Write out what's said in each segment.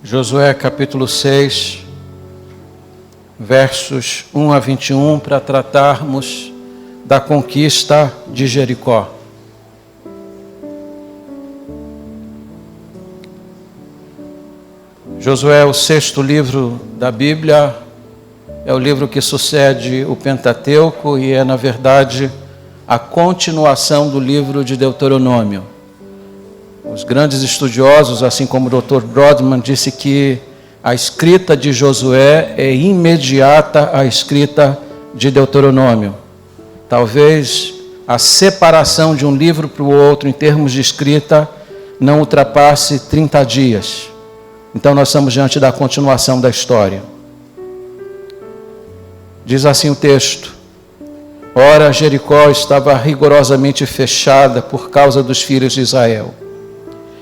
Josué capítulo 6, versos 1 a 21, para tratarmos da conquista de Jericó. Josué é o sexto livro da Bíblia, é o livro que sucede o Pentateuco e é, na verdade, a continuação do livro de Deuteronômio. Os grandes estudiosos, assim como o Dr. Brodman, disse que a escrita de Josué é imediata à escrita de Deuteronômio. Talvez a separação de um livro para o outro, em termos de escrita, não ultrapasse 30 dias. Então nós estamos diante da continuação da história. Diz assim o texto: Ora, Jericó estava rigorosamente fechada por causa dos filhos de Israel.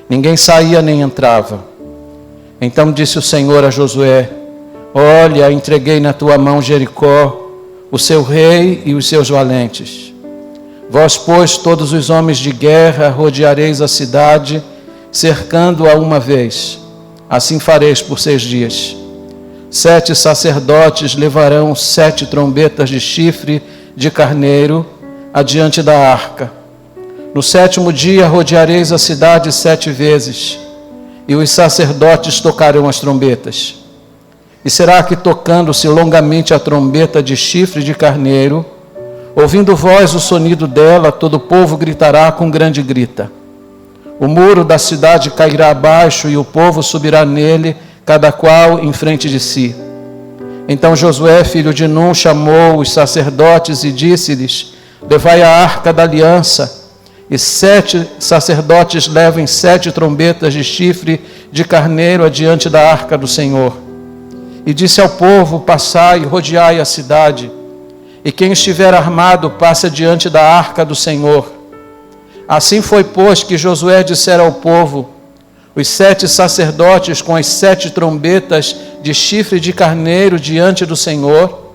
Ninguém saía nem entrava. Então disse o Senhor a Josué: Olha, entreguei na tua mão Jericó, o seu rei e os seus valentes. Vós, pois, todos os homens de guerra, rodeareis a cidade, cercando-a uma vez. Assim fareis por 6 dias. 7 sacerdotes levarão 7 trombetas de chifre de carneiro adiante da arca. No 7º dia rodeareis a cidade 7 vezes, e os sacerdotes tocarão as trombetas. E será que, tocando-se longamente a trombeta de chifre de carneiro, ouvindo vós o sonido dela, todo o povo gritará com grande grita. O muro da cidade cairá abaixo e o povo subirá nele, cada qual em frente de si. Então Josué, filho de Num, chamou os sacerdotes e disse-lhes: Levai a arca da aliança, e 7 sacerdotes levem 7 trombetas de chifre de carneiro adiante da arca do Senhor. E disse ao povo: Passai e rodeai a cidade, e quem estiver armado passe adiante da arca do Senhor. Assim foi, pois, que Josué dissera ao povo: Os 7 sacerdotes com as 7 trombetas de chifre de carneiro diante do Senhor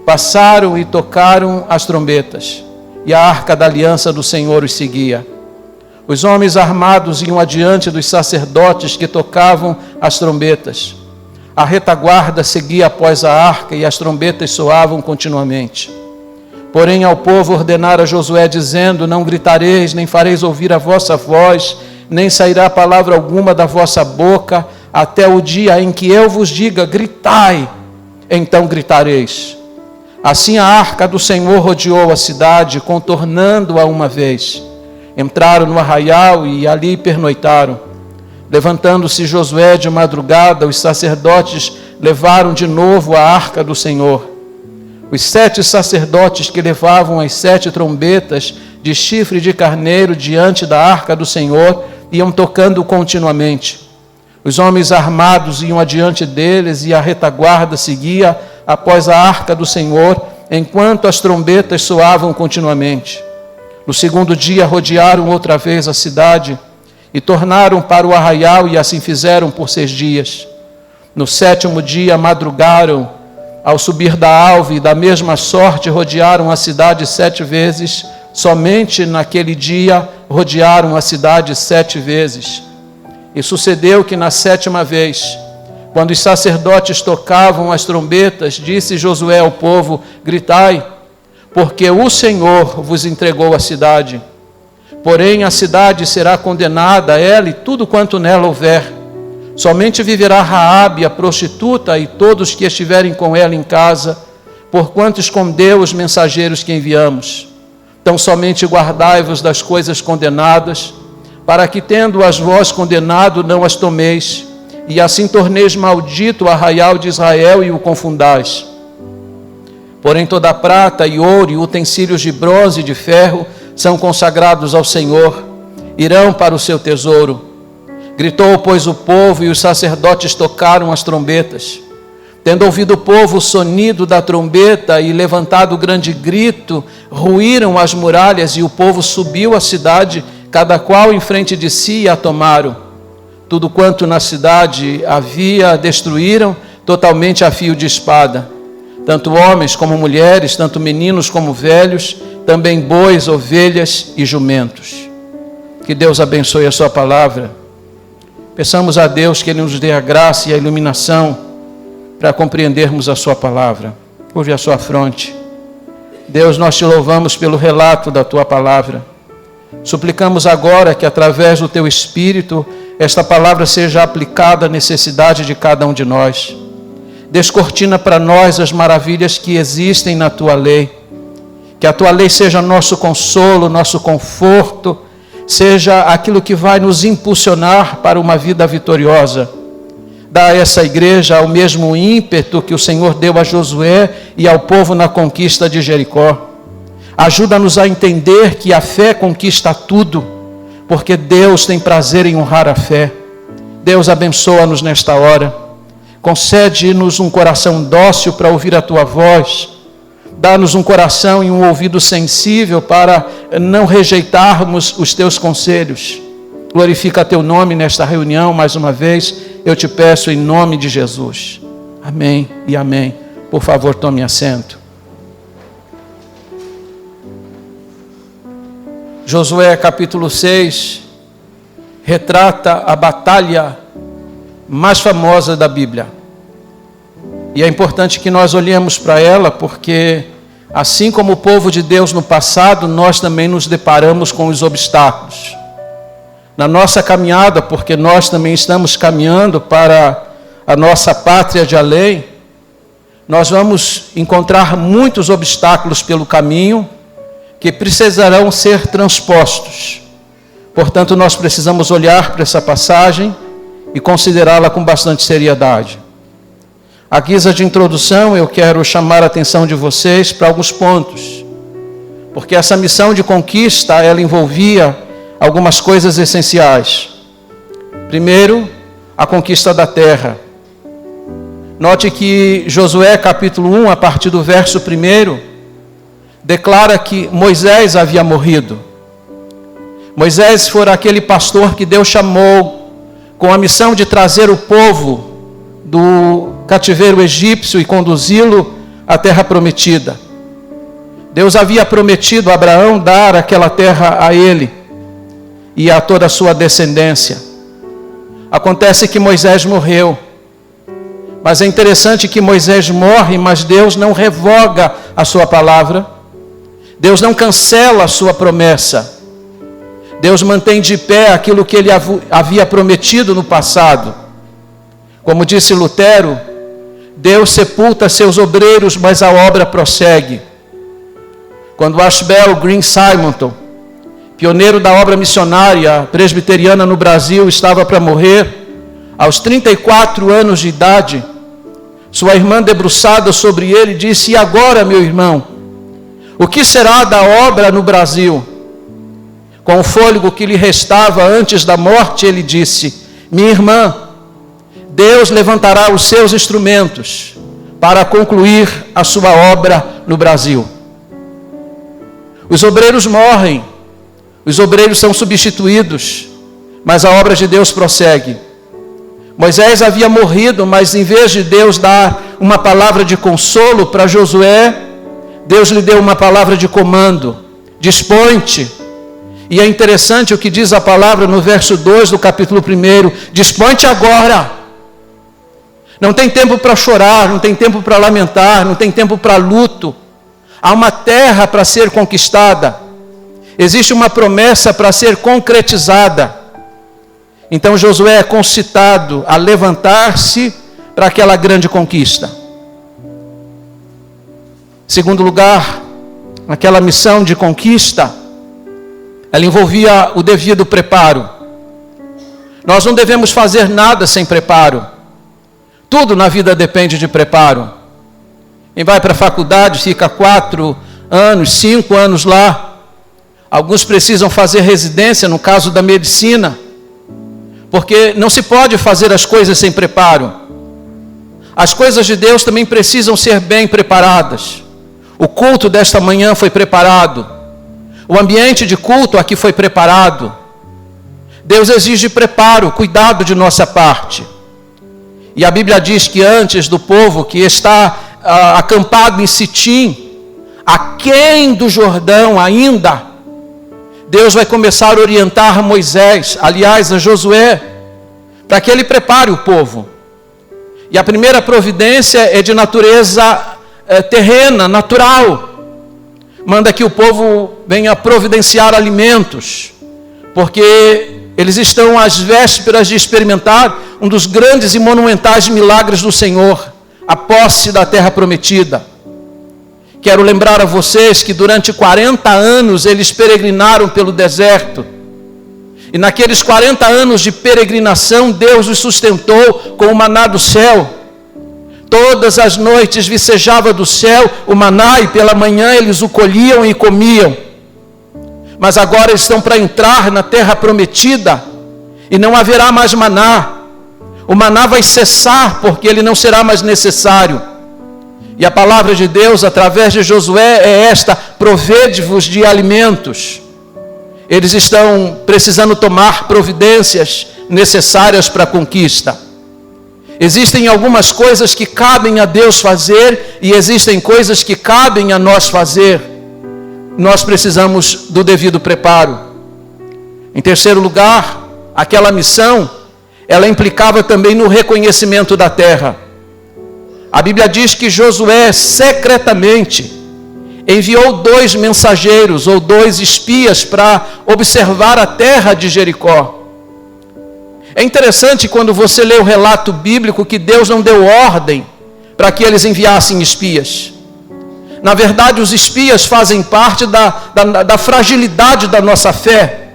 passaram e tocaram as trombetas, e a arca da aliança do Senhor os seguia. Os homens armados iam adiante dos sacerdotes que tocavam as trombetas. A retaguarda seguia após a arca e as trombetas soavam continuamente. Porém ao povo ordenara Josué, dizendo: Não gritareis, nem fareis ouvir a vossa voz, nem sairá palavra alguma da vossa boca, até o dia em que eu vos diga: gritai, então gritareis. Assim a arca do Senhor rodeou a cidade, contornando-a uma vez. Entraram no arraial e ali pernoitaram. Levantando-se Josué de madrugada, os sacerdotes levaram de novo a arca do Senhor. Os 7 sacerdotes que levavam as 7 trombetas de chifre de carneiro diante da arca do Senhor iam tocando continuamente. Os homens armados iam adiante deles e a retaguarda seguia após a arca do Senhor, enquanto as trombetas soavam continuamente. No 2º dia rodearam outra vez a cidade e tornaram para o arraial, e assim fizeram por 6 dias. No 7º dia madrugaram ao subir da alva, e da mesma sorte rodearam a cidade 7 vezes. Somente naquele dia rodearam a cidade 7 vezes. E sucedeu que na 7ª vez, quando os sacerdotes tocavam as trombetas, disse Josué ao povo: Gritai, porque o Senhor vos entregou a cidade. Porém a cidade será condenada, ela e tudo quanto nela houver. Somente viverá Raabe, a prostituta, e todos que estiverem com ela em casa, porquanto escondeu os mensageiros que enviamos. Então somente guardai-vos das coisas condenadas, para que, tendo-as vós condenado, não as tomeis, e assim torneis maldito o arraial de Israel e o confundais. Porém toda a prata e ouro e utensílios de bronze e de ferro são consagrados ao Senhor, irão para o seu tesouro. Gritou, pois, o povo, e os sacerdotes tocaram as trombetas. Tendo ouvido o povo o sonido da trombeta e levantado grande grito, ruíram as muralhas, e o povo subiu à cidade, cada qual em frente de si, e a tomaram. Tudo quanto na cidade havia destruíram, totalmente a fio de espada. Tanto homens como mulheres, tanto meninos como velhos, também bois, ovelhas e jumentos. Que Deus abençoe a sua palavra Peçamos a Deus que Ele nos dê a graça e a iluminação para compreendermos a sua palavra. Curve a sua fronte. Deus, nós te louvamos pelo relato da tua palavra. Suplicamos agora que através do teu Espírito esta palavra seja aplicada à necessidade de cada um de nós. Descortina para nós as maravilhas que existem na tua lei. Que a tua lei seja nosso consolo, nosso conforto, seja aquilo que vai nos impulsionar para uma vida vitoriosa. Dá a essa igreja o mesmo ímpeto que o Senhor deu a Josué e ao povo na conquista de Jericó. Ajuda-nos a entender que a fé conquista tudo, porque Deus tem prazer em honrar a fé. Deus, abençoa-nos nesta hora. Concede-nos um coração dócil para ouvir a tua voz. Dá-nos um coração e um ouvido sensível para não rejeitarmos os teus conselhos. Glorifica teu nome nesta reunião mais uma vez. Eu te peço em nome de Jesus. Amém e amém. Por favor, tome assento. Josué capítulo 6 retrata a batalha mais famosa da Bíblia. E é importante que nós olhemos para ela, porque assim como o povo de Deus no passado, nós também nos deparamos com os obstáculos. Na nossa caminhada, porque nós também estamos caminhando para a nossa pátria de além, nós vamos encontrar muitos obstáculos pelo caminho que precisarão ser transpostos. Portanto, nós precisamos olhar para essa passagem e considerá-la com bastante seriedade. À guisa de introdução, eu quero chamar a atenção de vocês para alguns pontos, porque essa missão de conquista, ela envolvia algumas coisas essenciais. Primeiro, a conquista da terra. Note que Josué capítulo 1, a partir do verso 1, declara que Moisés havia morrido. Moisés fora aquele pastor que Deus chamou com a missão de trazer o povo do cativeiro egípcio e conduzi-lo à terra prometida. Deus havia prometido a Abraão dar aquela terra a ele e a toda a sua descendência. Acontece que Moisés morreu. Mas é interessante que Moisés morre, mas Deus não revoga a sua palavra. Deus não cancela a sua promessa. Deus mantém de pé aquilo que ele havia prometido no passado. Como disse Lutero, Deus sepulta seus obreiros, mas a obra prossegue. Quando Ashbel Green Simonton, pioneiro da obra missionária presbiteriana no Brasil, estava para morrer, aos 34 anos de idade, sua irmã, debruçada sobre ele, disse: "E agora, meu irmão, o que será da obra no Brasil?" Com o fôlego que lhe restava antes da morte, ele disse: "Minha irmã, Deus levantará os seus instrumentos para concluir a sua obra no Brasil." Os obreiros morrem, os obreiros são substituídos, mas a obra de Deus prossegue. Moisés havia morrido, mas em vez de Deus dar uma palavra de consolo para Josué, Deus lhe deu uma palavra de comando: dispõe-te. E é interessante o que diz a palavra no verso 2 do capítulo 1: dispõe-te agora. Não tem tempo para chorar, não tem tempo para lamentar, não tem tempo para luto. Há uma terra para ser conquistada. Existe uma promessa para ser concretizada. Então Josué é concitado a levantar-se para aquela grande conquista. Segundo lugar, aquela missão de conquista, ela envolvia o devido preparo. Nós não devemos fazer nada sem preparo. Tudo na vida depende de preparo. Quem vai para a faculdade fica 4 anos, 5 anos lá. Alguns precisam fazer residência, no caso da medicina, porque não se pode fazer as coisas sem preparo. As coisas de Deus também precisam ser bem preparadas. O culto desta manhã foi preparado. O ambiente de culto aqui foi preparado. Deus exige preparo, cuidado de nossa parte. E a Bíblia diz que antes do povo que está acampado em Sitim, aquém do Jordão ainda, Deus vai começar a orientar Moisés, aliás, a Josué, para que ele prepare o povo. E a primeira providência é de natureza terrena, natural. Manda que o povo venha providenciar alimentos, porque eles estão às vésperas de experimentar um dos grandes e monumentais milagres do Senhor, a posse da terra prometida. Quero lembrar a vocês que durante 40 anos eles peregrinaram pelo deserto. E naqueles 40 anos de peregrinação, Deus os sustentou com o maná do céu. Todas as noites vicejava do céu o maná e pela manhã eles o colhiam e comiam. Mas agora estão para entrar na terra prometida e não haverá mais maná. O maná vai cessar porque ele não será mais necessário. E a palavra de Deus através de Josué é esta: provede-vos de alimentos. Eles estão precisando tomar providências necessárias para a conquista. Existem algumas coisas que cabem a Deus fazer e existem coisas que cabem a nós fazer. Nós precisamos do devido preparo. Em terceiro lugar, aquela missão, ela implicava também no reconhecimento da terra. A Bíblia diz que Josué secretamente enviou 2 mensageiros ou 2 espias para observar a terra de Jericó. É interessante quando você lê o relato bíblico que Deus não deu ordem para que eles enviassem espias. Na verdade, os espias fazem parte da fragilidade da nossa fé.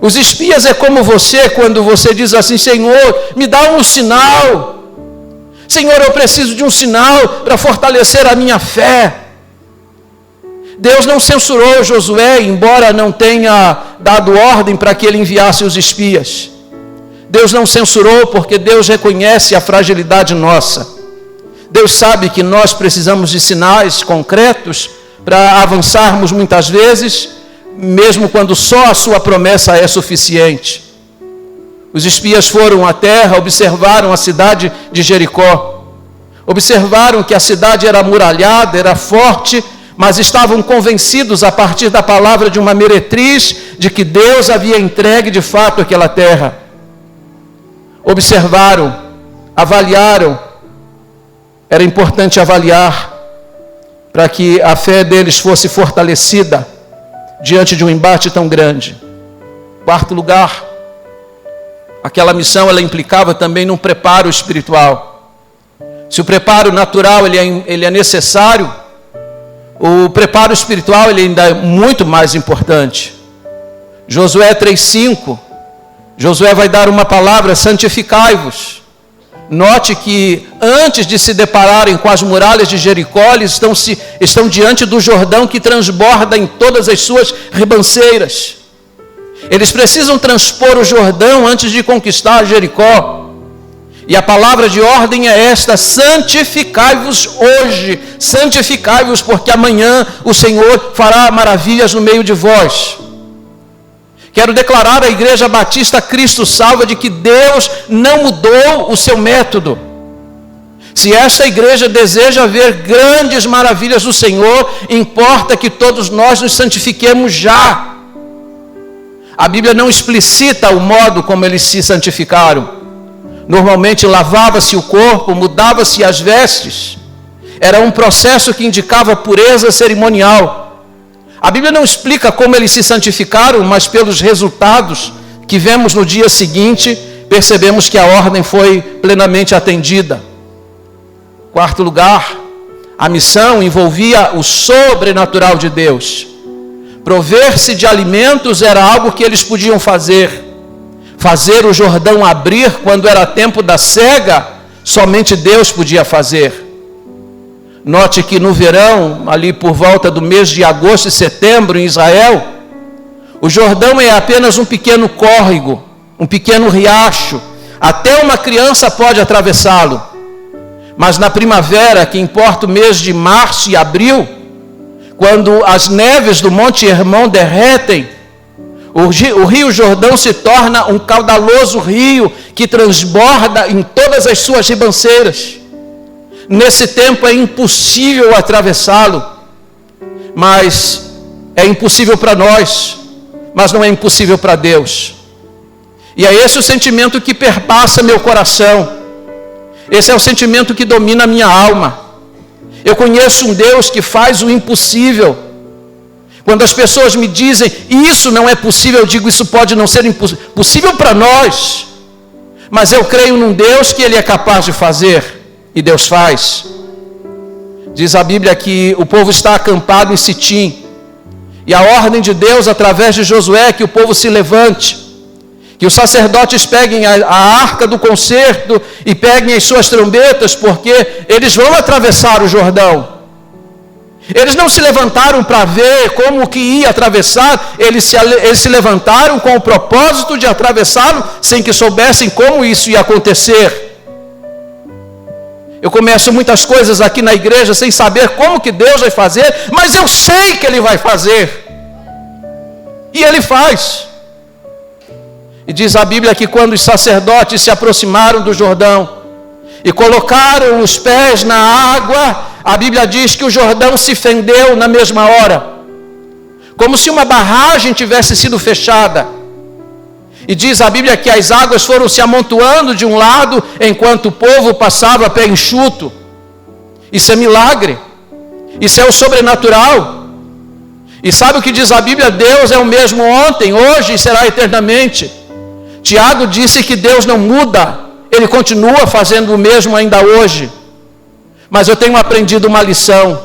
Os espias é como você, quando você diz assim: Senhor, me dá um sinal. Senhor, eu preciso de um sinal para fortalecer a minha fé. Deus não censurou Josué, embora não tenha dado ordem para que ele enviasse os espias. Deus não censurou porque Deus reconhece a fragilidade nossa. Deus sabe que nós precisamos de sinais concretos para avançarmos muitas vezes, mesmo quando só a sua promessa é suficiente. Os espias foram à terra, observaram a cidade de Jericó. Observaram que a cidade era muralhada, era forte, mas estavam convencidos a partir da palavra de uma meretriz de que Deus havia entregue de fato aquela terra. Observaram, avaliaram. Era importante avaliar para que a fé deles fosse fortalecida diante de um embate tão grande. Quarto lugar, aquela missão ela implicava também num preparo espiritual. Se o preparo natural ele é necessário, o preparo espiritual ele ainda é muito mais importante. Josué 3:5, Josué vai dar uma palavra: santificai-vos. Note que antes de se depararem com as muralhas de Jericó, eles estão diante do Jordão que transborda em todas as suas ribanceiras. Eles precisam transpor o Jordão antes de conquistar Jericó. E a palavra de ordem é esta: santificai-vos hoje, santificai-vos, porque amanhã o Senhor fará maravilhas no meio de vós. Quero declarar à Igreja Batista Cristo Salva de que Deus não mudou o seu método. Se esta igreja deseja ver grandes maravilhas do Senhor, importa que todos nós nos santifiquemos já. A Bíblia não explicita o modo como eles se santificaram. Normalmente lavava-se o corpo, mudava-se as vestes. Era um processo que indicava pureza cerimonial. A Bíblia não explica como eles se santificaram, mas pelos resultados que vemos no dia seguinte, percebemos que a ordem foi plenamente atendida. Quarto lugar, a missão envolvia o sobrenatural de Deus. Prover-se de alimentos era algo que eles podiam fazer. Fazer o Jordão abrir quando era tempo da cega, somente Deus podia fazer. Note que no verão, ali por volta do mês de agosto e setembro em Israel, o Jordão é apenas um pequeno córrego, um pequeno riacho. Até uma criança pode atravessá-lo. Mas na primavera, que importa o mês de março e abril, quando as neves do Monte Hermon derretem, o rio Jordão se torna um caudaloso rio que transborda em todas as suas ribanceiras. Nesse tempo é impossível atravessá-lo, mas é impossível para nós, mas não é impossível para Deus. E é esse o sentimento que perpassa meu coração. Esse é o sentimento que domina a minha alma. Eu conheço um Deus que faz o impossível. Quando as pessoas me dizem, isso não é possível, eu digo, isso pode não ser possível para nós. Mas eu creio num Deus que Ele é capaz de fazer. E Deus faz. Diz a Bíblia que o povo está acampado em Sitim. E a ordem de Deus, através de Josué, é que o povo se levante. Que os sacerdotes peguem a arca do concerto e peguem as suas trombetas, porque eles vão atravessar o Jordão. Eles não se levantaram para ver como que ia atravessar, eles se levantaram com o propósito de atravessá-lo, sem que soubessem como isso ia acontecer. Eu começo muitas coisas aqui na igreja sem saber como que Deus vai fazer, mas eu sei que Ele vai fazer. E Ele faz. E diz a Bíblia que quando os sacerdotes se aproximaram do Jordão e colocaram os pés na água, a Bíblia diz que o Jordão se fendeu na mesma hora, como se uma barragem tivesse sido fechada. E diz a Bíblia que as águas foram se amontoando de um lado, enquanto o povo passava a pé enxuto. Isso é milagre. Isso é o sobrenatural. E sabe o que diz a Bíblia? Deus é o mesmo ontem, hoje e será eternamente. Tiago disse que Deus não muda, Ele continua fazendo o mesmo ainda hoje. Mas eu tenho aprendido uma lição.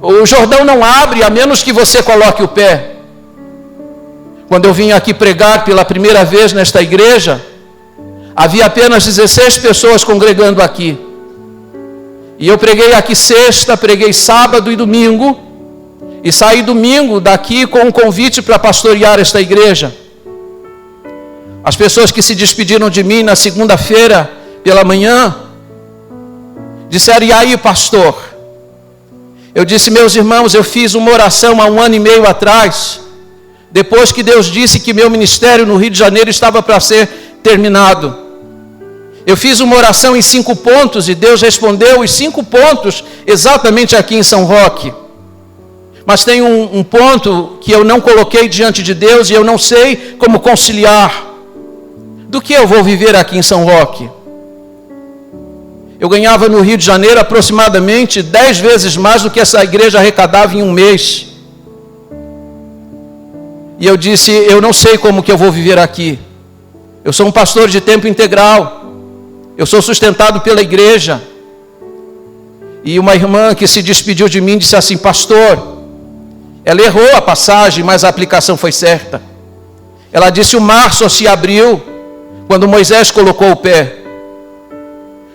O Jordão não abre a menos que você coloque o pé. Quando eu vim aqui pregar pela primeira vez nesta igreja, havia apenas 16 pessoas congregando aqui. E eu preguei aqui sexta, preguei sábado e domingo, e saí domingo daqui com um convite para pastorear esta igreja. As pessoas que se despediram de mim na segunda-feira pela manhã, disseram, e aí, pastor? Eu disse, meus irmãos, eu fiz uma oração há 1 ano e meio atrás, depois que Deus disse que meu ministério no Rio de Janeiro estava para ser terminado. Eu fiz uma oração em 5 pontos e Deus respondeu os 5 pontos exatamente aqui em São Roque. Mas tem um ponto que eu não coloquei diante de Deus e eu não sei como conciliar. Do que eu vou viver aqui em São Roque? Eu ganhava no Rio de Janeiro aproximadamente 10 vezes mais do que essa igreja arrecadava em um mês. E eu disse, eu não sei como que eu vou viver aqui. Eu sou um pastor de tempo integral. Eu sou sustentado pela igreja. E uma irmã que se despediu de mim disse assim, pastor, ela errou a passagem, mas a aplicação foi certa. Ela disse, o mar só se abriu quando Moisés colocou o pé.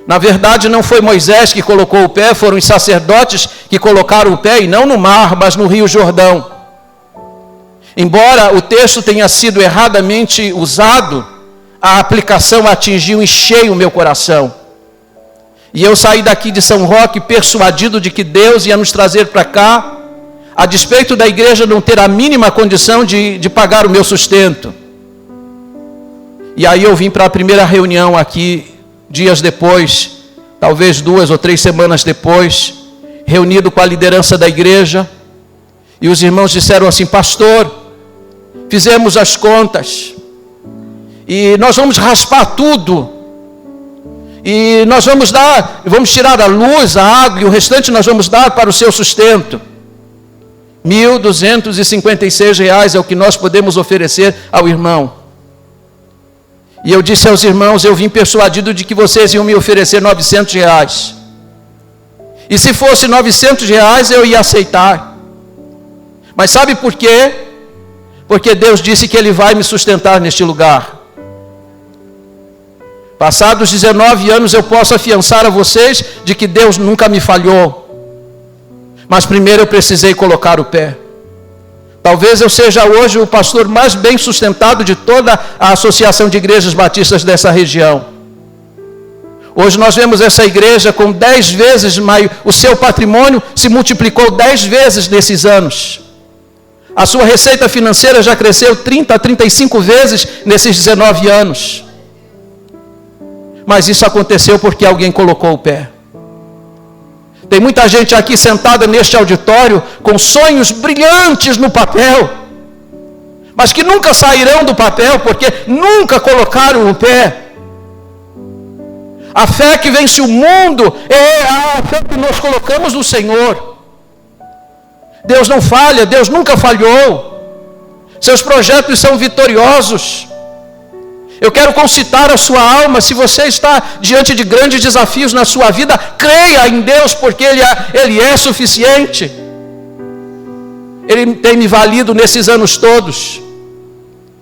Na verdade não foi Moisés que colocou o pé, foram os sacerdotes que colocaram o pé, e não no mar, mas no Rio Jordão. Embora o texto tenha sido erradamente usado, a aplicação atingiu em cheio o meu coração. E eu saí daqui de São Roque persuadido de que Deus ia nos trazer para cá, a despeito da igreja não ter a mínima condição de pagar o meu sustento. E aí eu vim para a primeira reunião aqui, dias depois, talvez 2 ou 3 semanas depois, reunido com a liderança da igreja, e os irmãos disseram assim, pastor, fizemos as contas, e nós vamos raspar tudo, e nós vamos tirar a luz, a água, e o restante nós vamos dar para o seu sustento. R$1.256 é o que nós podemos oferecer ao irmão. E eu disse aos irmãos, eu vim persuadido de que vocês iam me oferecer R$900. E se fosse R$900 eu ia aceitar. Mas sabe por quê? Porque Deus disse que Ele vai me sustentar neste lugar. Passados 19 anos eu posso afiançar a vocês de que Deus nunca me falhou. Mas primeiro eu precisei colocar o pé. Talvez eu seja hoje o pastor mais bem sustentado de toda a Associação de Igrejas Batistas dessa região. Hoje nós vemos essa igreja com 10 vezes mais, o seu patrimônio se multiplicou 10 vezes nesses anos. A sua receita financeira já cresceu 30 a 35 vezes nesses 19 anos. Mas isso aconteceu porque alguém colocou o pé. Tem muita gente aqui sentada neste auditório com sonhos brilhantes no papel, mas que nunca sairão do papel, porque nunca colocaram o pé. A fé que vence o mundo é a fé que nós colocamos no Senhor. Deus não falha, Deus nunca falhou. Seus projetos são vitoriosos. Eu quero concitar a sua alma. Se você está diante de grandes desafios na sua vida, creia em Deus, porque Ele é suficiente. Ele tem me valido nesses anos todos,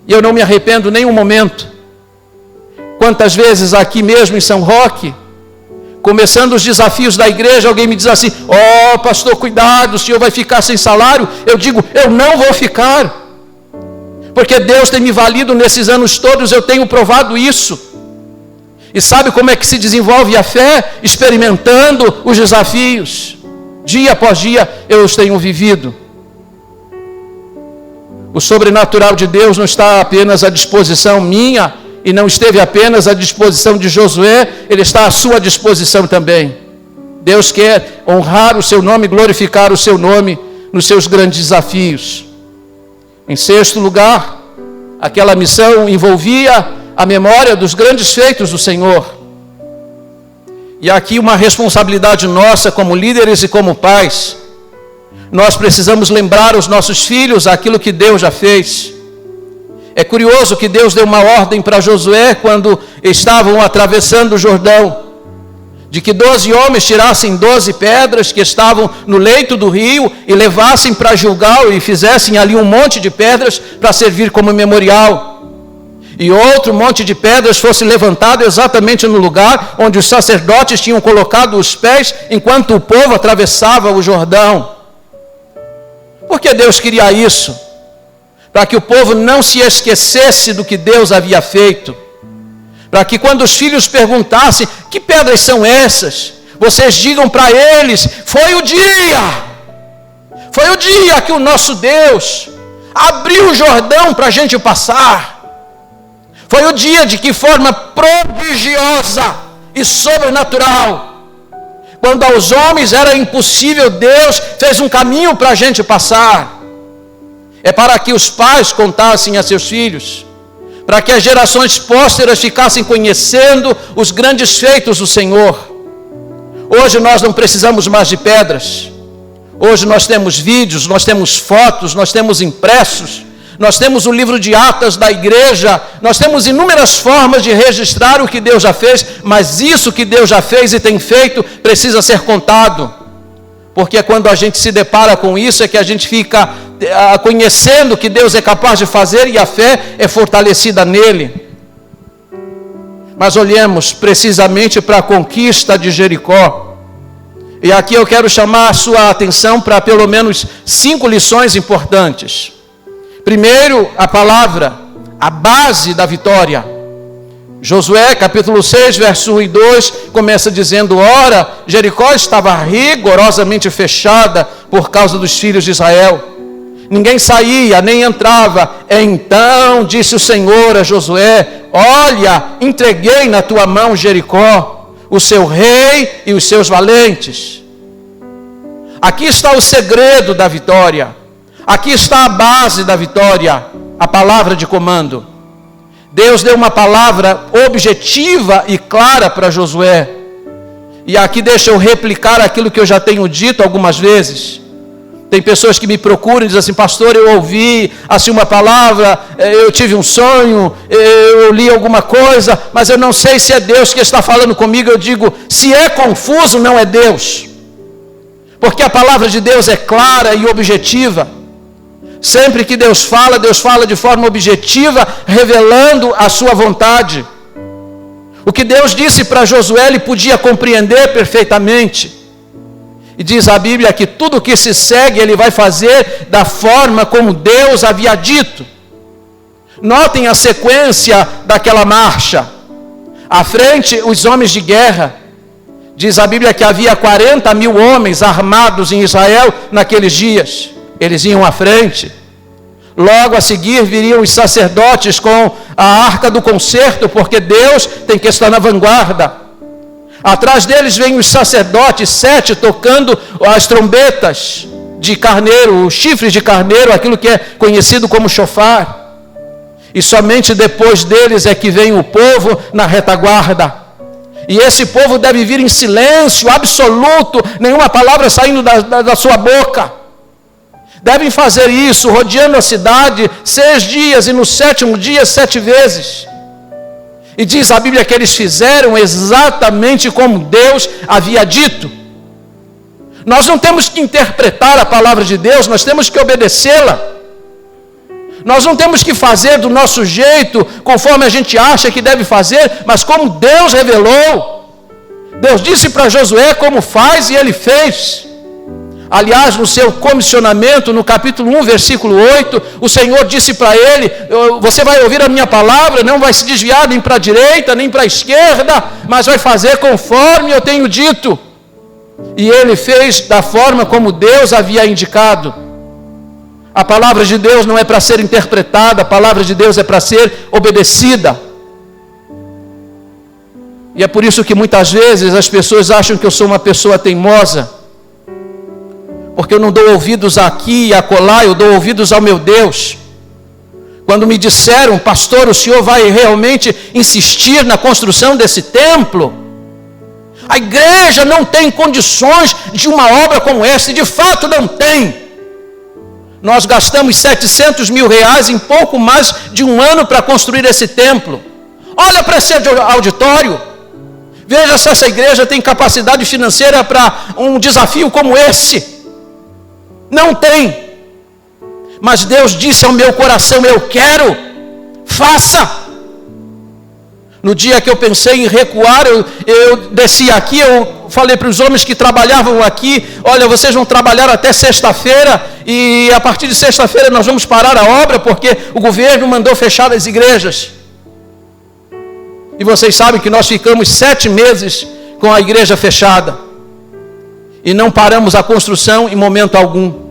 e eu não me arrependo nem um momento. Quantas vezes aqui mesmo em São Roque, começando os desafios da igreja, alguém me diz assim: ó, pastor, cuidado, o senhor vai ficar sem salário. Eu digo: eu não vou ficar, porque Deus tem me valido nesses anos todos, eu tenho provado isso. E sabe como é que se desenvolve a fé? Experimentando os desafios. Dia após dia eu os tenho vivido. O sobrenatural de Deus não está apenas à disposição minha, e não esteve apenas à disposição de Josué, ele está à sua disposição também. Deus quer honrar o seu nome, glorificar o seu nome nos seus grandes desafios. Em sexto lugar, aquela missão envolvia a memória dos grandes feitos do Senhor. E aqui uma responsabilidade nossa como líderes e como pais. Nós precisamos lembrar aos nossos filhos aquilo que Deus já fez. É curioso que Deus deu uma ordem para Josué quando estavam atravessando o Jordão, de que 12 homens tirassem 12 pedras que estavam no leito do rio e levassem para Gilgal e fizessem ali um monte de pedras para servir como memorial. E outro monte de pedras fosse levantado exatamente no lugar onde os sacerdotes tinham colocado os pés enquanto o povo atravessava o Jordão. Por que Deus queria isso? Para que o povo não se esquecesse do que Deus havia feito. Para que quando os filhos perguntassem: que pedras são essas? Vocês digam para eles: foi o dia que o nosso Deus abriu o Jordão para a gente passar. Foi o dia de que forma prodigiosa e sobrenatural, quando aos homens era impossível, Deus fez um caminho para a gente passar. É para que os pais contassem a seus filhos, para que as gerações pósteras ficassem conhecendo os grandes feitos do Senhor. Hoje nós não precisamos mais de pedras. Hoje nós temos vídeos, nós temos fotos, nós temos impressos, nós temos o livro de atas da igreja, nós temos inúmeras formas de registrar o que Deus já fez, mas isso que Deus já fez e tem feito precisa ser contado. Porque quando a gente se depara com isso é que a gente fica conhecendo o que Deus é capaz de fazer e a fé é fortalecida nele. Mas olhemos precisamente para a conquista de Jericó. E aqui eu quero chamar a sua atenção para pelo menos 5 lições importantes. Primeiro, a palavra, a base da vitória. Josué, capítulo 6, verso 1 e 2, começa dizendo: ora, Jericó estava rigorosamente fechada por causa dos filhos de Israel. Ninguém saía, nem entrava. Então disse o Senhor a Josué: olha, entreguei na tua mão Jericó, o seu rei e os seus valentes. Aqui está o segredo da vitória. Aqui está a base da vitória, a palavra de comando. Deus deu uma palavra objetiva e clara para Josué. E aqui deixa eu replicar aquilo que eu já tenho dito algumas vezes. Tem pessoas que me procuram e dizem assim: pastor, eu ouvi assim uma palavra, eu tive um sonho, eu li alguma coisa, mas eu não sei se é Deus que está falando comigo. Eu digo: se é confuso, não é Deus. Porque a palavra de Deus é clara e objetiva. Sempre que Deus fala de forma objetiva, revelando a sua vontade. O que Deus disse para Josué, ele podia compreender perfeitamente. E diz a Bíblia que tudo que se segue, ele vai fazer da forma como Deus havia dito. Notem a sequência daquela marcha. À frente, os homens de guerra. Diz a Bíblia que havia 40 mil homens armados em Israel naqueles dias. Eles iam à frente. Logo a seguir viriam os sacerdotes com a arca do concerto, porque Deus tem que estar na vanguarda. Atrás deles vêm os sacerdotes, 7, tocando as trombetas de carneiro, os chifres de carneiro, aquilo que é conhecido como chofar. E somente depois deles é que vem o povo na retaguarda. E esse povo deve vir em silêncio absoluto, nenhuma palavra saindo da sua boca. Devem fazer isso, rodeando a cidade 6 dias, e no 7º dia 7 vezes. E diz a Bíblia que eles fizeram exatamente como Deus havia dito. Nós não temos que interpretar a palavra de Deus, nós temos que obedecê-la. Nós não temos que fazer do nosso jeito, conforme a gente acha que deve fazer, mas como Deus revelou. Deus disse para Josué como faz, e ele fez. Aliás, no seu comissionamento, no capítulo 1, versículo 8, o Senhor disse para ele: você vai ouvir a minha palavra, não vai se desviar nem para a direita, nem para a esquerda, mas vai fazer conforme eu tenho dito. E ele fez da forma como Deus havia indicado. A palavra de Deus não é para ser interpretada, a palavra de Deus é para ser obedecida. E é por isso que muitas vezes as pessoas acham que eu sou uma pessoa teimosa, porque eu não dou ouvidos aqui e acolá, eu dou ouvidos ao meu Deus. Quando me disseram: pastor, o senhor vai realmente insistir na construção desse templo? A igreja não tem condições de uma obra como essa, e de fato não tem. Nós gastamos 700 mil reais em pouco mais de um ano para construir esse templo. Olha para esse auditório. Veja se essa igreja tem capacidade financeira para um desafio como esse. Não tem. Mas Deus disse ao meu coração: eu quero, faça. No dia que eu pensei em recuar, eu desci aqui, eu falei para os homens que trabalhavam aqui: olha, vocês vão trabalhar até sexta-feira, e a partir de sexta-feira nós vamos parar a obra, porque o governo mandou fechar as igrejas. E vocês sabem que nós ficamos 7 meses com a igreja fechada, e não paramos a construção em momento algum.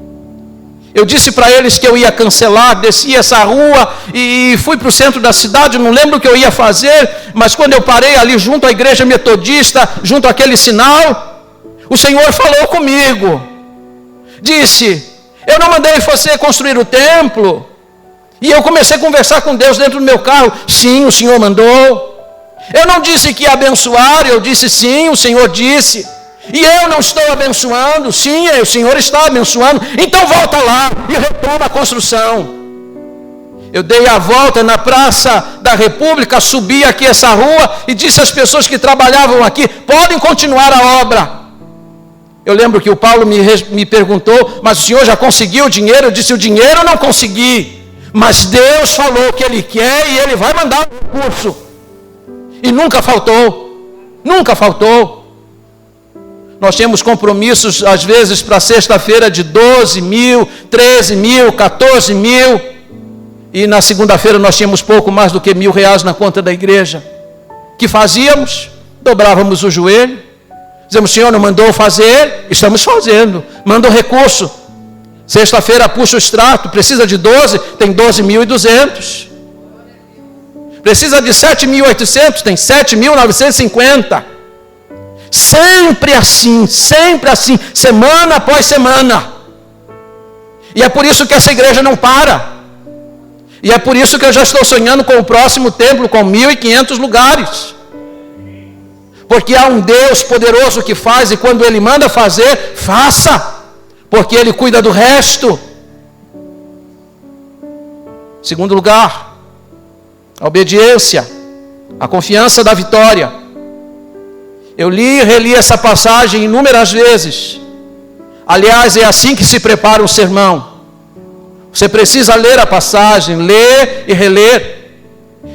Eu disse para eles que eu ia cancelar, desci essa rua e fui para o centro da cidade, não lembro o que eu ia fazer, mas quando eu parei ali junto à igreja metodista, junto àquele sinal, o Senhor falou comigo. Disse: eu não mandei você construir o templo. E eu comecei a conversar com Deus dentro do meu carro. Sim, o Senhor mandou. Eu não disse que ia abençoar, eu disse sim, o Senhor disse. E eu não estou abençoando? Sim, o Senhor está abençoando. Então volta lá e retoma a construção. Eu dei a volta na Praça da República, subi aqui essa rua e disse às pessoas que trabalhavam aqui: podem continuar a obra. Eu lembro que o Paulo me perguntou: mas o senhor já conseguiu o dinheiro? Eu disse: o dinheiro eu não consegui, mas Deus falou que Ele quer e Ele vai mandar o recurso. E nunca faltou. Nunca faltou. Nós temos compromissos, às vezes, para sexta-feira de 12 mil, 13 mil, 14 mil. E na segunda-feira nós tínhamos pouco mais do que R$1.000 na conta da igreja. O que fazíamos? Dobrávamos o joelho. Dizemos: o Senhor não mandou fazer? Estamos fazendo. Manda o recurso. Sexta-feira puxa o extrato. Precisa de 12? Tem 12.200. Precisa de 7.800? Tem 7.950. Sempre assim, semana após semana. E é por isso que essa igreja não para. E é por isso que eu já estou sonhando com o próximo templo, com 1.500 lugares. Porque há um Deus poderoso que faz, e quando Ele manda fazer, faça. Porque Ele cuida do resto. Segundo lugar, a obediência, a confiança da vitória. Eu li e reli essa passagem inúmeras vezes. Aliás, é assim que se prepara um sermão. Você precisa ler a passagem, ler e reler.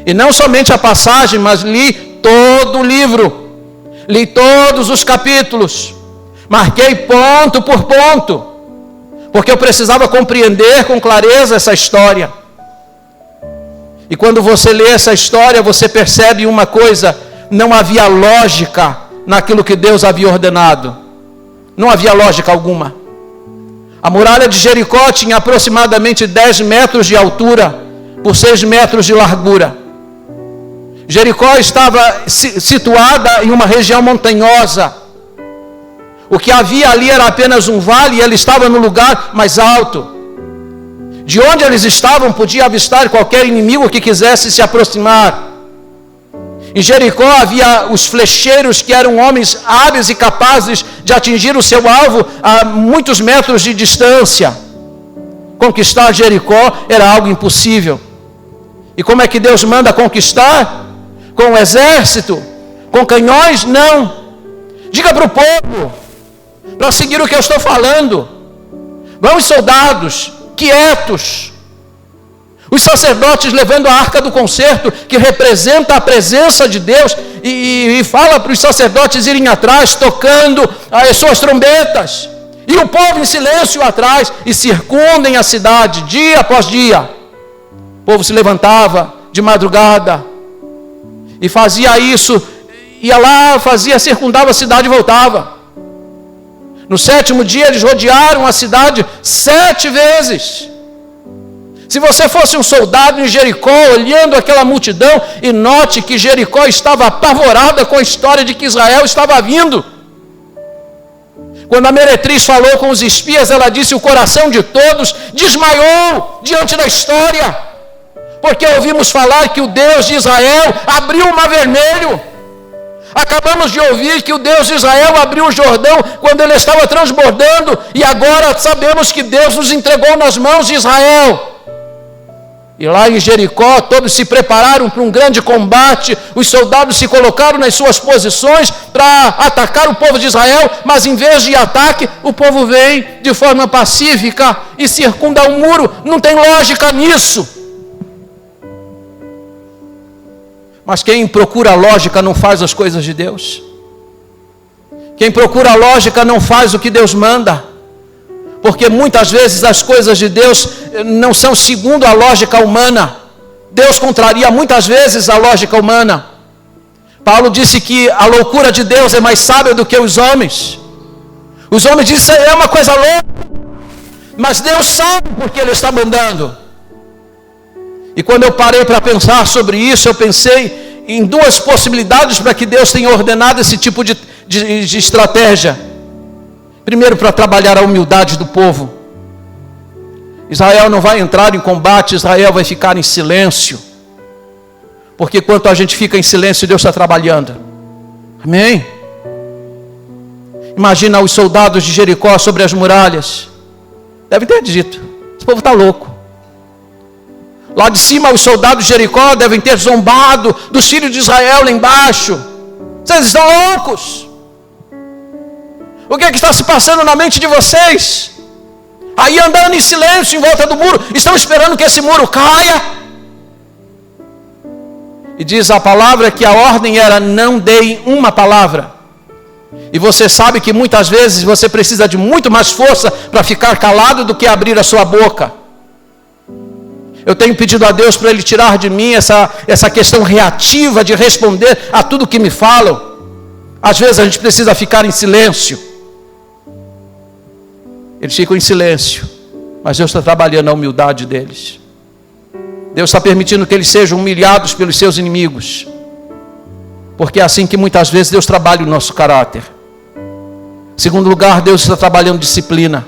E não somente a passagem, mas li todo o livro. Li todos os capítulos. Marquei ponto por ponto. Porque eu precisava compreender com clareza essa história. E quando você lê essa história, você percebe uma coisa: não havia lógica naquilo que Deus havia ordenado. Não havia lógica alguma. A muralha de Jericó tinha aproximadamente 10 metros de altura por 6 metros de largura. Jericó estava situada em uma região montanhosa. O que havia ali era apenas um vale, e ele estava no lugar mais alto. De onde eles estavam, podia avistar qualquer inimigo que quisesse se aproximar. Em Jericó havia os flecheiros, que eram homens hábeis e capazes de atingir o seu alvo a muitos metros de distância. Conquistar Jericó era algo impossível. E como é que Deus manda conquistar? Com o exército? Com canhões? Não. Diga para o povo, para seguir o que eu estou falando. Vamos, soldados, quietos. Os sacerdotes levando a arca do concerto, que representa a presença de Deus, e fala para os sacerdotes irem atrás, tocando as suas trombetas. E o povo em silêncio atrás, e circundem a cidade, dia após dia. O povo se levantava de madrugada, e fazia isso, ia lá, circundava a cidade e voltava. No 7º dia eles rodearam a cidade 7 vezes. Se você fosse um soldado em Jericó, olhando aquela multidão, e note que Jericó estava apavorada com a história de que Israel estava vindo. Quando a meretriz falou com os espias, ela disse: o coração de todos desmaiou diante da história, porque ouvimos falar que o Deus de Israel abriu o Mar Vermelho. Acabamos de ouvir que o Deus de Israel abriu o Jordão quando ele estava transbordando, e agora sabemos que Deus nos entregou nas mãos de Israel. E lá em Jericó, todos se prepararam para um grande combate. Os soldados se colocaram nas suas posições para atacar o povo de Israel, mas em vez de ataque, o povo vem de forma pacífica e circunda o muro. Não tem lógica nisso. Mas quem procura lógica não faz as coisas de Deus. Quem procura lógica não faz o que Deus manda. Porque muitas vezes as coisas de Deus não são segundo a lógica humana. Deus contraria muitas vezes a lógica humana. Paulo disse que a loucura de Deus é mais sábia do que os homens. Os homens dizem que é uma coisa louca, mas Deus sabe porque Ele está mandando. E quando eu parei para pensar sobre isso, eu pensei em 2 possibilidades para que Deus tenha ordenado esse tipo de estratégia. Primeiro, para trabalhar a humildade do povo. Israel não vai entrar em combate, Israel vai ficar em silêncio. Porque enquanto a gente fica em silêncio, Deus está trabalhando. Amém? Imagina os soldados de Jericó sobre as muralhas. Devem ter dito: esse povo está louco. Lá de cima, os soldados de Jericó devem ter zombado dos filhos de Israel lá embaixo. Vocês estão loucos? O que é que está se passando na mente de vocês? Aí andando em silêncio em volta do muro, estão esperando que esse muro caia. E diz a palavra que a ordem era: não deem uma palavra. E você sabe que muitas vezes você precisa de muito mais força para ficar calado do que abrir a sua boca. Eu tenho pedido a Deus para Ele tirar de mim essa questão reativa de responder a tudo que me falam. Às vezes a gente precisa ficar em silêncio. Eles ficam em silêncio, mas Deus está trabalhando a humildade deles. Deus está permitindo que eles sejam humilhados pelos seus inimigos, porque é assim que muitas vezes Deus trabalha o nosso caráter. Em segundo lugar, Deus está trabalhando disciplina.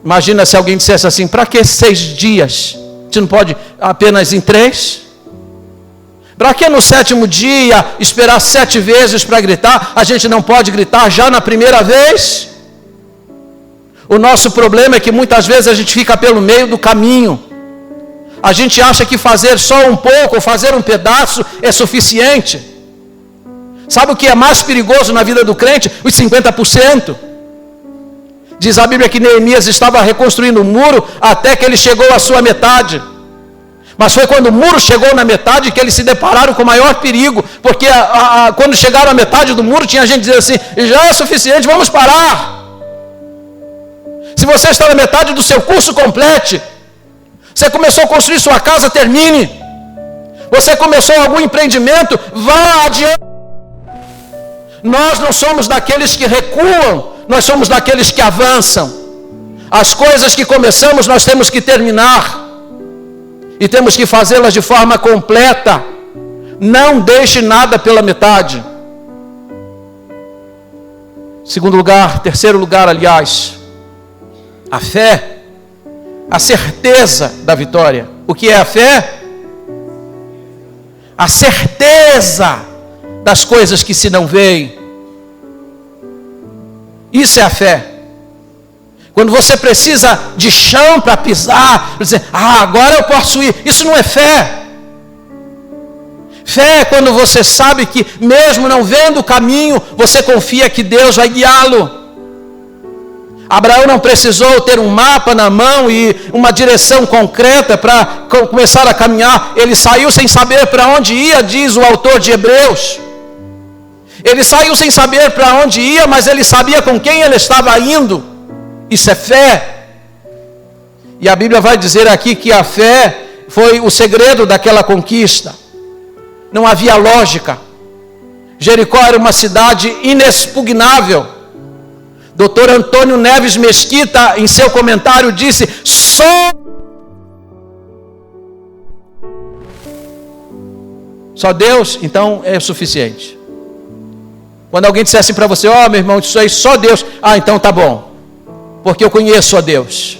Imagina se alguém dissesse assim: para que 6 dias? Você não pode apenas em 3? Para que no 7º dia esperar 7 vezes para gritar? A gente não pode gritar já na primeira vez? O nosso problema é que muitas vezes a gente fica pelo meio do caminho. A gente acha que fazer só um pouco, ou fazer um pedaço é suficiente. Sabe o que é mais perigoso na vida do crente? Os 50%. Diz a Bíblia que Neemias estava reconstruindo o muro até que ele chegou à sua metade. Mas foi quando o muro chegou na metade que eles se depararam com o maior perigo. Porque quando chegaram à metade do muro, tinha gente dizendo assim: já é suficiente, vamos parar. Se você está na metade do seu curso, complete. Você começou a construir sua casa, termine. Você começou algum empreendimento, vá adiante. Nós não somos daqueles que recuam, nós somos daqueles que avançam. As coisas que começamos, nós temos que terminar. E temos que fazê-las de forma completa. Não deixe nada pela metade. Terceiro lugar, aliás, a fé a certeza da vitória. O que é a fé? A certeza das coisas que se não veem. Isso é a fé. Quando você precisa de chão para pisar, para dizer, agora eu posso ir. Isso não é fé. Fé é quando você sabe que, mesmo não vendo o caminho, você confia que Deus vai guiá-lo. Abraão não precisou ter um mapa na mão e uma direção concreta para começar a caminhar. Ele saiu sem saber para onde ia, diz o autor de Hebreus. Ele saiu sem saber para onde ia, mas ele sabia com quem ele estava indo. Isso é fé. E a Bíblia vai dizer aqui que a fé foi o segredo daquela conquista. Não havia lógica. Jericó era uma cidade inexpugnável. Dr. Antônio Neves Mesquita, em seu comentário, disse: só Deus, então é suficiente. Quando alguém dissesse para você, meu irmão, isso aí só Deus, então tá bom, porque eu conheço a Deus,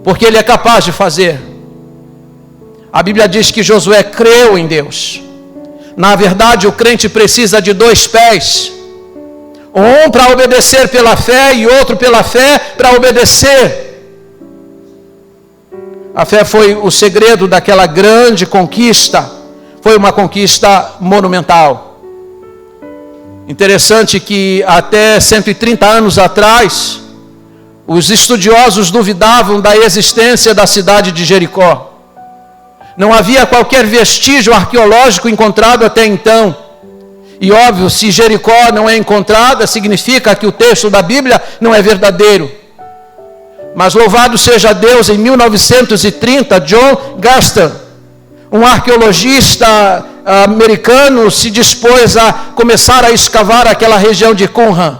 porque Ele é capaz de fazer. A Bíblia diz que Josué creu em Deus. Na verdade, o crente precisa de 2 pés. Um para obedecer pela fé e outro pela fé para obedecer. A fé foi o segredo daquela grande conquista. Foi uma conquista monumental. Interessante que até 130 anos atrás, os estudiosos duvidavam da existência da cidade de Jericó. Não havia qualquer vestígio arqueológico encontrado até então. E óbvio, se Jericó não é encontrada, significa que o texto da Bíblia não é verdadeiro. Mas louvado seja Deus, em 1930, John Gaster, um arqueologista americano, se dispôs a começar a escavar aquela região de Qumran.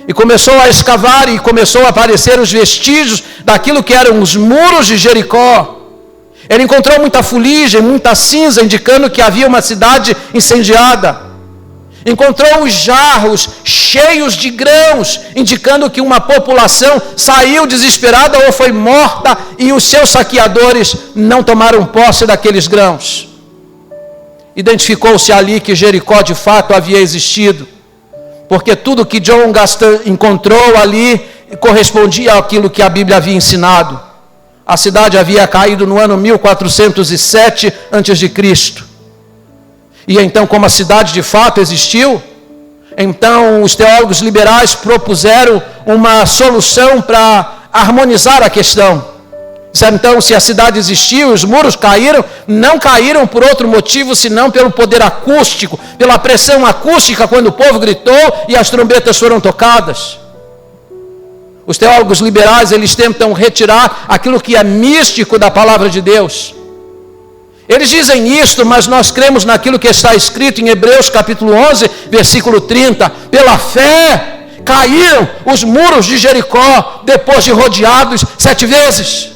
E começou a escavar e começou a aparecer os vestígios daquilo que eram os muros de Jericó. Ele encontrou muita fuligem, muita cinza, indicando que havia uma cidade incendiada. Encontrou os jarros cheios de grãos, indicando que uma população saiu desesperada ou foi morta e os seus saqueadores não tomaram posse daqueles grãos. Identificou-se ali que Jericó de fato havia existido, porque tudo que John Gaston encontrou ali correspondia àquilo que a Bíblia havia ensinado. A cidade havia caído no ano 1407 a.C. E então, como a cidade de fato existiu, então os teólogos liberais propuseram uma solução para harmonizar a questão. Disseram, então, se a cidade existiu, os muros caíram, não caíram por outro motivo, senão pelo poder acústico, pela pressão acústica quando o povo gritou e as trombetas foram tocadas. Os teólogos liberais, eles tentam retirar aquilo que é místico da palavra de Deus. Eles dizem isto, mas nós cremos naquilo que está escrito em Hebreus capítulo 11, versículo 30. Pela fé caíram os muros de Jericó, depois de rodeados 7 vezes.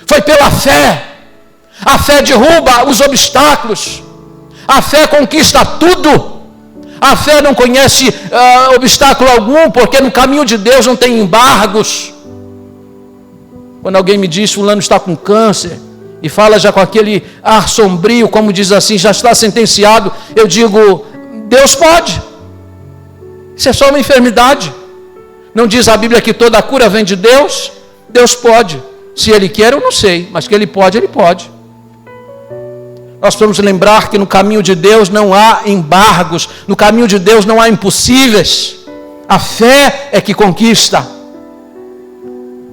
Foi pela fé. A fé derruba os obstáculos. A fé conquista tudo. A fé não conhece obstáculo algum, porque no caminho de Deus não tem embargos. Quando alguém me diz, fulano está com câncer, e fala já com aquele ar sombrio, como diz assim, já está sentenciado, eu digo, Deus pode. Isso é só uma enfermidade. Não diz a Bíblia que toda a cura vem de Deus? Deus pode. Se Ele quer, eu não sei, mas que Ele pode, Ele pode. Nós precisamos lembrar que no caminho de Deus não há embargos, no caminho de Deus não há impossíveis. A fé é que conquista.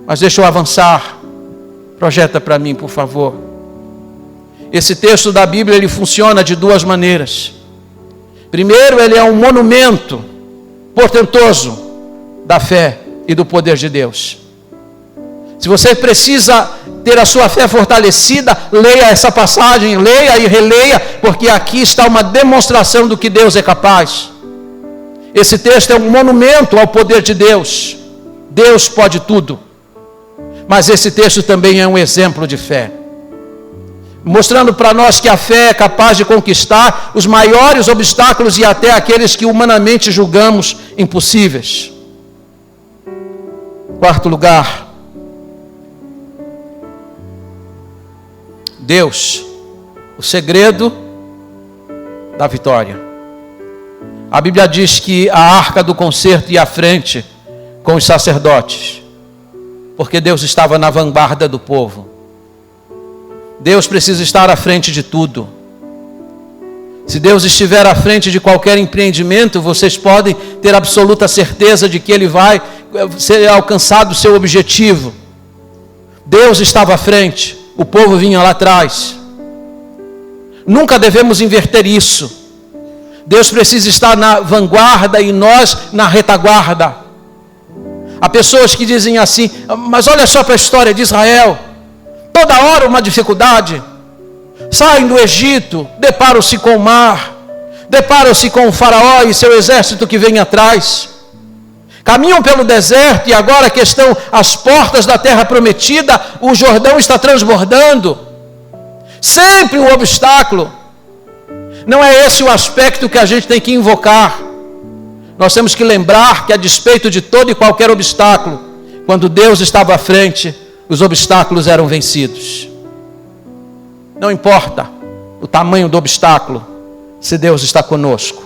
Mas deixa eu avançar. Projeta para mim, por favor. Esse texto da Bíblia, ele funciona de 2 maneiras. Primeiro, ele é um monumento portentoso da fé e do poder de Deus. Se você precisa ter a sua fé fortalecida, leia essa passagem, leia e releia, porque aqui está uma demonstração do que Deus é capaz. Esse texto é um monumento ao poder de Deus. Deus pode tudo. Mas esse texto também é um exemplo de fé, mostrando para nós que a fé é capaz de conquistar os maiores obstáculos e até aqueles que humanamente julgamos impossíveis. 4º lugar, Deus, o segredo da vitória. A Bíblia diz que a arca do concerto ia à frente com os sacerdotes, porque Deus estava na vanguarda do povo. Deus precisa estar à frente de tudo. Se Deus estiver à frente de qualquer empreendimento, vocês podem ter absoluta certeza de que Ele vai ser alcançado o seu objetivo. Deus estava à frente, o povo vinha lá atrás. Nunca devemos inverter isso. Deus precisa estar na vanguarda e nós na retaguarda. Há pessoas que dizem assim: mas olha só para a história de Israel, toda hora uma dificuldade. Saem do Egito, deparam-se com o mar, deparam-se com o faraó e seu exército que vem atrás. Caminham pelo deserto e agora que estão às portas da terra prometida, o Jordão está transbordando. Sempre um obstáculo. Não é esse o aspecto que a gente tem que invocar. Nós temos que lembrar que, a despeito de todo e qualquer obstáculo, quando Deus estava à frente, os obstáculos eram vencidos. Não importa o tamanho do obstáculo, se Deus está conosco.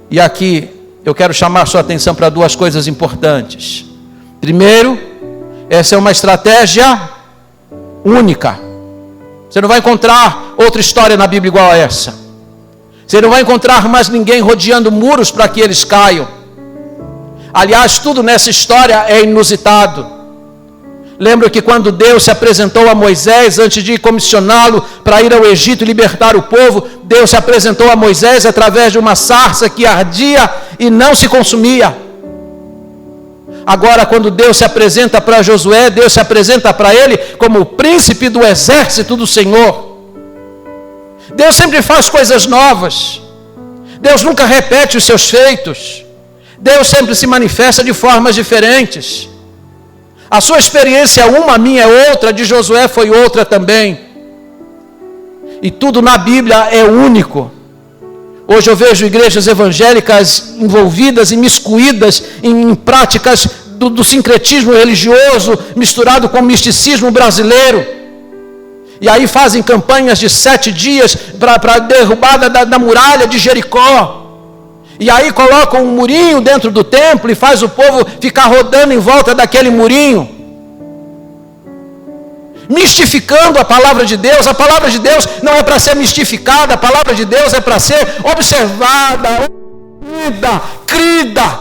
E aqui eu quero chamar sua atenção para duas coisas importantes. Primeiro, essa é uma estratégia única. Você não vai encontrar outra história na Bíblia igual a essa. Você não vai encontrar mais ninguém rodeando muros para que eles caiam. Aliás, tudo nessa história é inusitado. Lembra que quando Deus se apresentou a Moisés, antes de comissioná-lo para ir ao Egito e libertar o povo, Deus se apresentou a Moisés através de uma sarça que ardia e não se consumia. Agora, quando Deus se apresenta para Josué, Deus se apresenta para ele como o príncipe do exército do Senhor. Deus sempre faz coisas novas. Deus nunca repete os seus feitos. Deus sempre se manifesta de formas diferentes. A sua experiência é uma, a minha é outra, a de Josué foi outra também. E tudo na Bíblia é único. Hoje eu vejo igrejas evangélicas envolvidas, imiscuídas em práticas do sincretismo religioso, misturado com o misticismo brasileiro. E aí fazem campanhas de 7 dias para a derrubada da muralha de Jericó. E aí colocam um murinho dentro do templo e faz o povo ficar rodando em volta daquele murinho. Mistificando a palavra de Deus. A palavra de Deus não é para ser mistificada, a palavra de Deus é para ser observada, crida.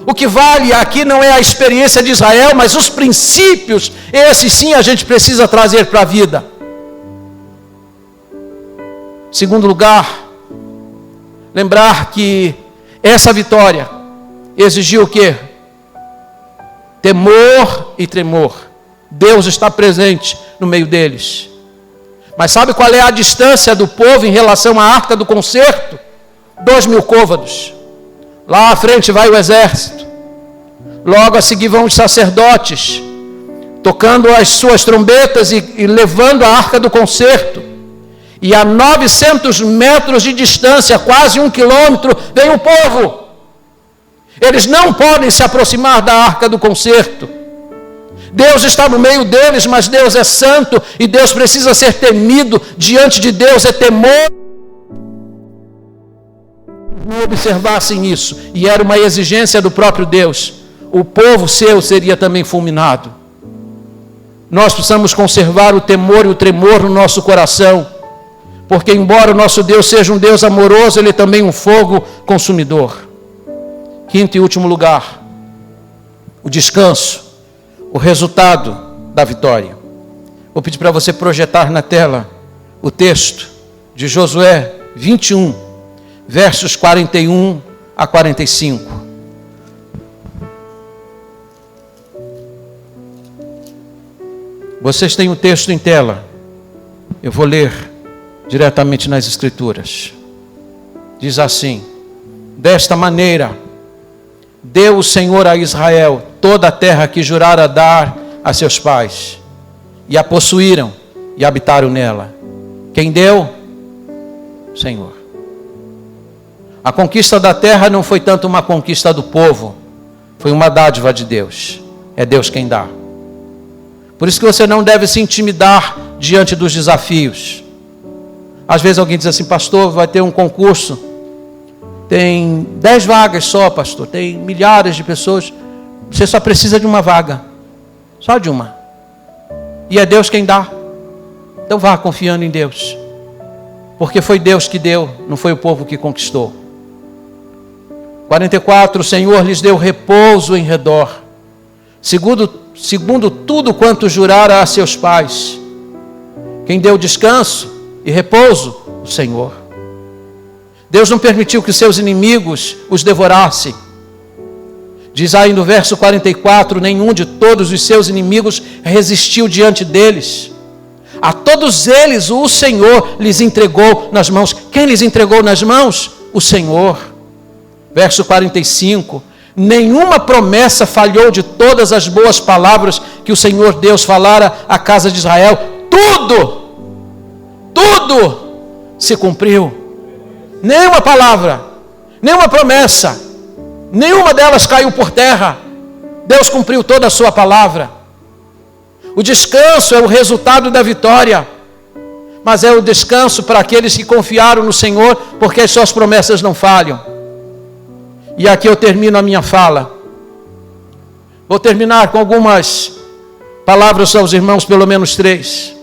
O que vale aqui não é a experiência de Israel, mas os princípios. Esses sim a gente precisa trazer para a vida. Segundo lugar, lembrar que essa vitória exigiu o quê? Temor e tremor. Deus está presente no meio deles. Mas sabe qual é a distância do povo em relação à arca do concerto? 2.000 côvados. Lá à frente vai o exército. Logo a seguir vão os sacerdotes, tocando as suas trombetas e levando a arca do concerto. E a 900 metros de distância, quase 1 quilômetro, vem o povo. Eles não podem se aproximar da arca do concerto. Deus está no meio deles, mas Deus é santo e Deus precisa ser temido. Diante de Deus é temor. Não observassem isso, e era uma exigência do próprio Deus. O povo seu seria também fulminado. Nós precisamos conservar o temor e o tremor no nosso coração, porque embora o nosso Deus seja um Deus amoroso, Ele é também um fogo consumidor. Quinto e último lugar, o descanso, o resultado da vitória. Vou pedir para você projetar na tela o texto de Josué 21, versos 41 a 45. Vocês têm o texto em tela. Eu vou ler diretamente nas Escrituras. Diz assim: desta maneira, deu o Senhor a Israel toda a terra que jurara dar a seus pais, e a possuíram e habitaram nela. Quem deu? Senhor. A conquista da terra não foi tanto uma conquista do povo, foi uma dádiva de Deus. É Deus quem dá. Por isso que você não deve se intimidar diante dos desafios. Às vezes alguém diz assim: pastor, vai ter um concurso, tem 10 vagas só, pastor, tem milhares de pessoas, você só precisa de uma vaga, só de uma, e é Deus quem dá. Então vá confiando em Deus, porque foi Deus que deu, não foi o povo que conquistou. 44, o Senhor lhes deu repouso em redor, segundo tudo quanto jurara a seus pais. Quem deu descanso e repouso? O Senhor. Deus não permitiu que seus inimigos os devorassem. Diz aí no verso 44, nenhum de todos os seus inimigos resistiu diante deles. A todos eles o Senhor lhes entregou nas mãos. Quem lhes entregou nas mãos? O Senhor. Verso 45, nenhuma promessa falhou de todas as boas palavras que o Senhor Deus falara à casa de Israel. Tudo se cumpriu. Nenhuma palavra, nenhuma promessa, nenhuma delas caiu por terra. Deus cumpriu toda a sua palavra. O descanso é o resultado da vitória, mas é o descanso para aqueles que confiaram no Senhor, porque as suas promessas não falham. E aqui eu termino a minha fala. Vou terminar com algumas palavras aos irmãos, pelo menos 3.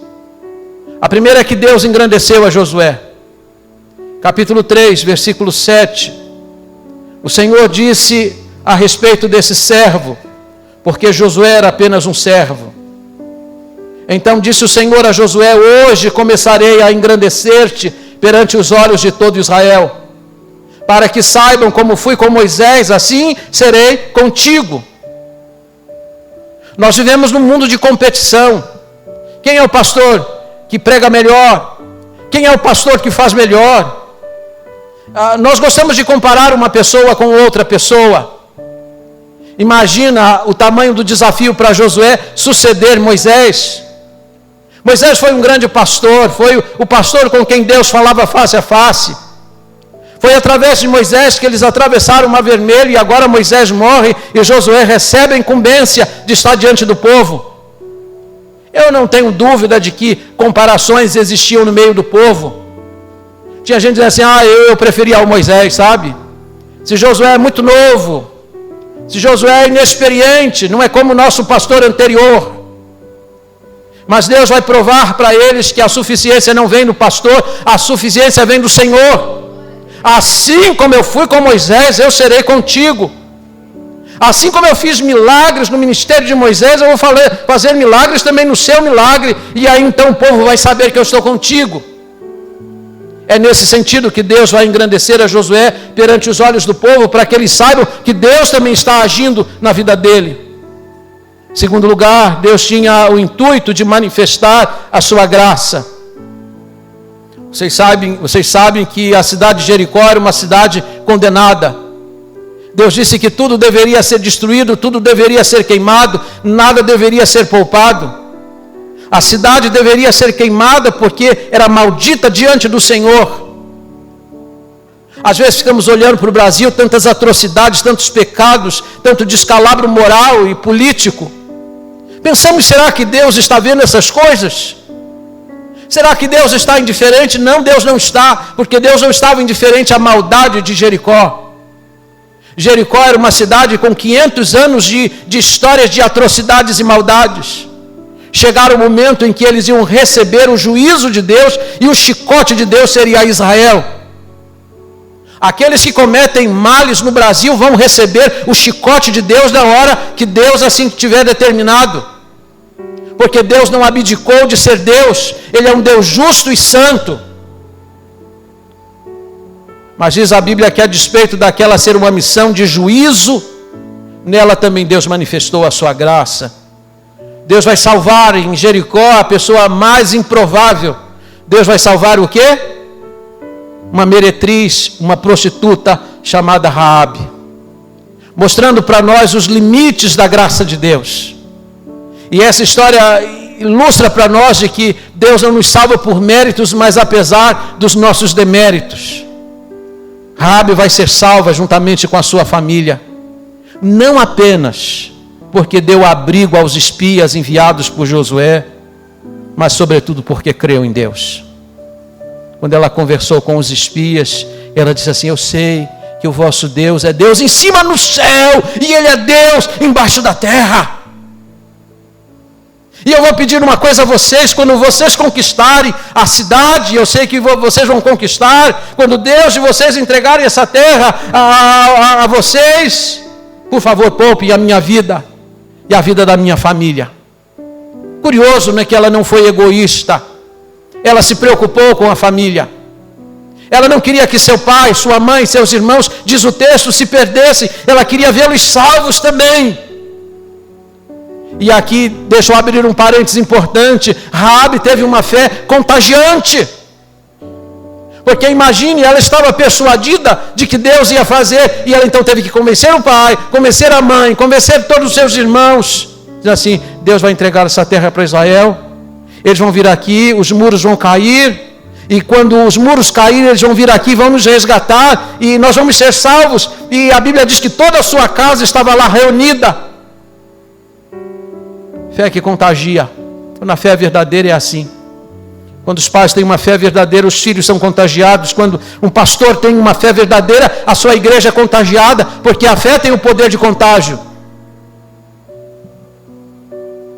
A primeira é que Deus engrandeceu a Josué. Capítulo 3, versículo 7. O Senhor disse a respeito desse servo, porque Josué era apenas um servo. Então disse o Senhor a Josué: hoje começarei a engrandecer-te perante os olhos de todo Israel, para que saibam como fui com Moisés, assim serei contigo. Nós vivemos num mundo de competição. Quem é o pastor que prega melhor? Quem é o pastor que faz melhor? Nós gostamos de comparar uma pessoa com outra pessoa. Imagina o tamanho do desafio para Josué suceder Moisés. Moisés foi um grande pastor, foi o pastor com quem Deus falava face a face. Foi através de Moisés que eles atravessaram o Mar Vermelho, e agora Moisés morre e Josué recebe a incumbência de estar diante do povo. Eu não tenho dúvida de que comparações existiam no meio do povo. Tinha gente dizendo assim: eu preferia o Moisés, sabe? Se Josué é muito novo, se Josué é inexperiente, não é como o nosso pastor anterior. Mas Deus vai provar para eles que a suficiência não vem do pastor, a suficiência vem do Senhor. Assim como eu fui com Moisés, eu serei contigo. Assim como eu fiz milagres no ministério de Moisés, eu vou fazer milagres também no seu milagre. E aí então o povo vai saber que eu estou contigo. É nesse sentido que Deus vai engrandecer a Josué perante os olhos do povo, para que eles saibam que Deus também está agindo na vida dele. Em segundo lugar, Deus tinha o intuito de manifestar a sua graça. Vocês sabem que a cidade de Jericó era uma cidade condenada. Deus disse que tudo deveria ser destruído, tudo deveria ser queimado, nada deveria ser poupado. A cidade deveria ser queimada porque era maldita diante do Senhor. Às vezes ficamos olhando para o Brasil, tantas atrocidades, tantos pecados, tanto descalabro moral e político. Pensamos, será que Deus está vendo essas coisas? Será que Deus está indiferente? Não, Deus não está, porque Deus não estava indiferente à maldade de Jericó. Jericó era uma cidade com 500 anos de histórias de atrocidades e maldades. Chegaram o momento em que eles iam receber o juízo de Deus, e o chicote de Deus seria Israel. Aqueles que cometem males no Brasil vão receber o chicote de Deus na hora que Deus assim tiver determinado. Porque Deus não abdicou de ser Deus, Ele é um Deus justo e santo. Mas diz a Bíblia que a despeito daquela ser uma missão de juízo, nela também Deus manifestou a sua graça. Deus vai salvar em Jericó a pessoa mais improvável. Deus vai salvar o quê? Uma meretriz, uma prostituta chamada Raabe, mostrando para nós os limites da graça de Deus. E essa história ilustra para nós de que Deus não nos salva por méritos, mas apesar dos nossos deméritos. Raabe vai ser salva juntamente com a sua família, não apenas porque deu abrigo aos espias enviados por Josué, mas sobretudo porque creu em Deus. Quando ela conversou com os espias, ela disse assim: eu sei que o vosso Deus é Deus em cima no céu, e Ele é Deus embaixo da terra. E eu vou pedir uma coisa a vocês: quando vocês conquistarem a cidade, eu sei que vocês vão conquistar, quando Deus de vocês entregarem essa terra a vocês, por favor, poupe a minha vida e a vida da minha família. Curioso, não é que ela não foi egoísta, ela se preocupou com a família. Ela não queria que seu pai, sua mãe, seus irmãos, diz o texto, se perdessem. Ela queria vê-los salvos também. E aqui, deixa eu abrir um parênteses importante. Raabe teve uma fé contagiante. Porque imagine, ela estava persuadida de que Deus ia fazer, e ela então teve que convencer o pai, convencer a mãe, convencer todos os seus irmãos. Diz assim: Deus vai entregar essa terra para Israel, eles vão vir aqui, os muros vão cair, e quando os muros caírem, eles vão vir aqui, vão nos resgatar, e nós vamos ser salvos. E a Bíblia diz que toda a sua casa estava lá reunida. Fé que contagia. Quando a fé é verdadeira é assim. Quando os pais têm uma fé verdadeira, os filhos são contagiados. Quando um pastor tem uma fé verdadeira, a sua igreja é contagiada, porque a fé tem o poder de contágio.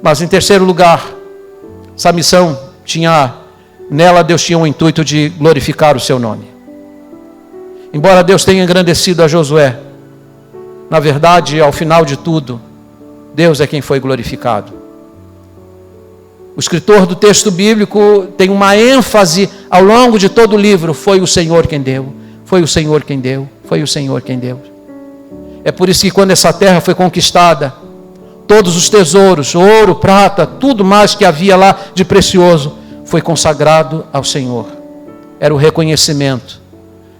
Mas em terceiro lugar, essa missão nela Deus tinha o intuito de glorificar o seu nome. Embora Deus tenha engrandecido a Josué, na verdade, ao final de tudo, Deus é quem foi glorificado. O escritor do texto bíblico tem uma ênfase ao longo de todo o livro: foi o Senhor quem deu, foi o Senhor quem deu, foi o Senhor quem deu. É por isso que quando essa terra foi conquistada, todos os tesouros, ouro, prata, tudo mais que havia lá de precioso, foi consagrado ao Senhor. Era o reconhecimento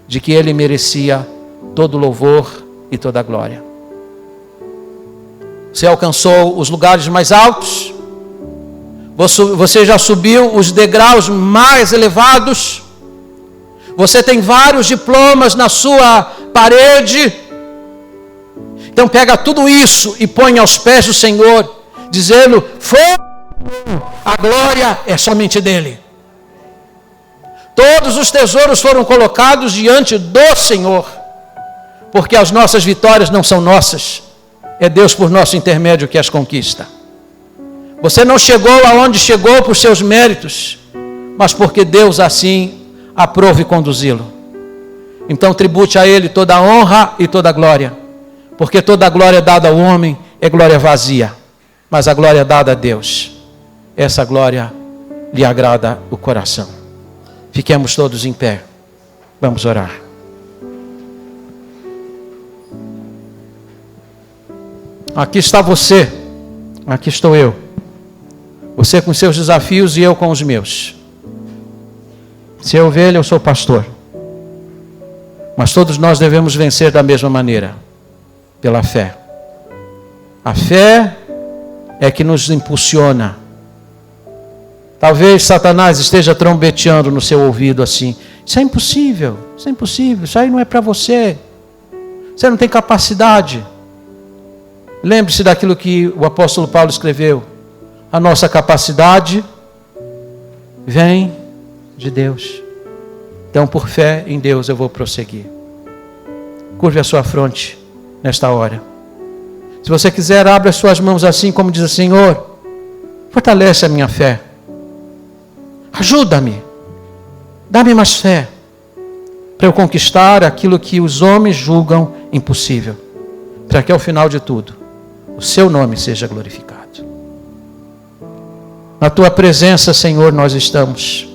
de que Ele merecia todo louvor e toda glória. Você alcançou os lugares mais altos, você já subiu os degraus mais elevados, você tem vários diplomas na sua parede. Então pega tudo isso e põe aos pés do Senhor, dizendo: a glória é somente dele. Todos os tesouros foram colocados diante do Senhor, porque as nossas vitórias não são nossas, é Deus por nosso intermédio que as conquista. Você não chegou aonde chegou por seus méritos, mas porque Deus assim aprove conduzi-lo. Então tribute a Ele toda a honra e toda a glória, porque toda a glória dada ao homem é glória vazia, mas a glória dada a Deus, essa glória lhe agrada o coração. Fiquemos todos em pé, vamos orar. Aqui está você, aqui estou eu. Você com seus desafios e eu com os meus. Se é ovelha, eu sou pastor. Mas todos nós devemos vencer da mesma maneira, pela fé. A fé é que nos impulsiona. Talvez Satanás esteja trombeteando no seu ouvido assim: isso é impossível, isso aí não é para você. Você não tem capacidade. Lembre-se daquilo que o apóstolo Paulo escreveu: a nossa capacidade vem de Deus. Então, por fé em Deus, eu vou prosseguir. Curve a sua fronte nesta hora. Se você quiser, abra as suas mãos assim, como diz o Senhor: fortalece a minha fé. Ajuda-me. Dá-me mais fé, para eu conquistar aquilo que os homens julgam impossível, para que ao final de tudo, o seu nome seja glorificado. Na tua presença, Senhor, nós estamos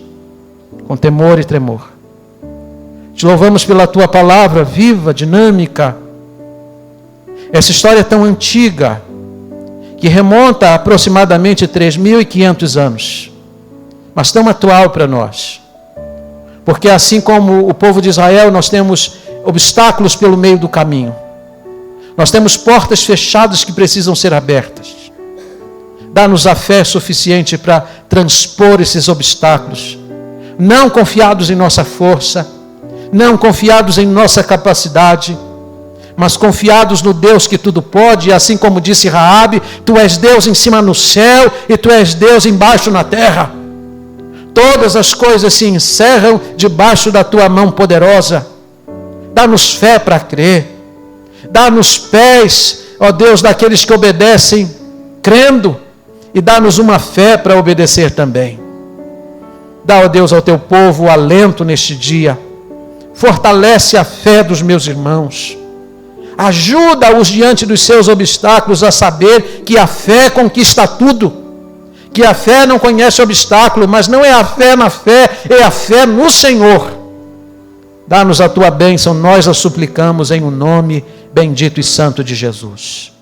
com temor e tremor. Te louvamos pela tua palavra viva, dinâmica. Essa história é tão antiga, que remonta a aproximadamente 3.500 anos, mas tão atual para nós. Porque assim como o povo de Israel, nós temos obstáculos pelo meio do caminho. Nós temos portas fechadas que precisam ser abertas. Dá-nos a fé suficiente para transpor esses obstáculos. Não confiados em nossa força, não confiados em nossa capacidade, mas confiados no Deus que tudo pode. E assim como disse Raabe: tu és Deus em cima no céu e tu és Deus embaixo na terra. Todas as coisas se encerram debaixo da tua mão poderosa. Dá-nos fé para crer. Dá-nos pés, ó Deus, daqueles que obedecem crendo. E dá-nos uma fé para obedecer também. Dá, ó Deus, ao teu povo o alento neste dia. Fortalece a fé dos meus irmãos. Ajuda-os diante dos seus obstáculos a saber que a fé conquista tudo. Que a fé não conhece obstáculo, mas não é a fé na fé, é a fé no Senhor. Dá-nos a tua bênção, nós a suplicamos em o nome bendito e santo de Jesus.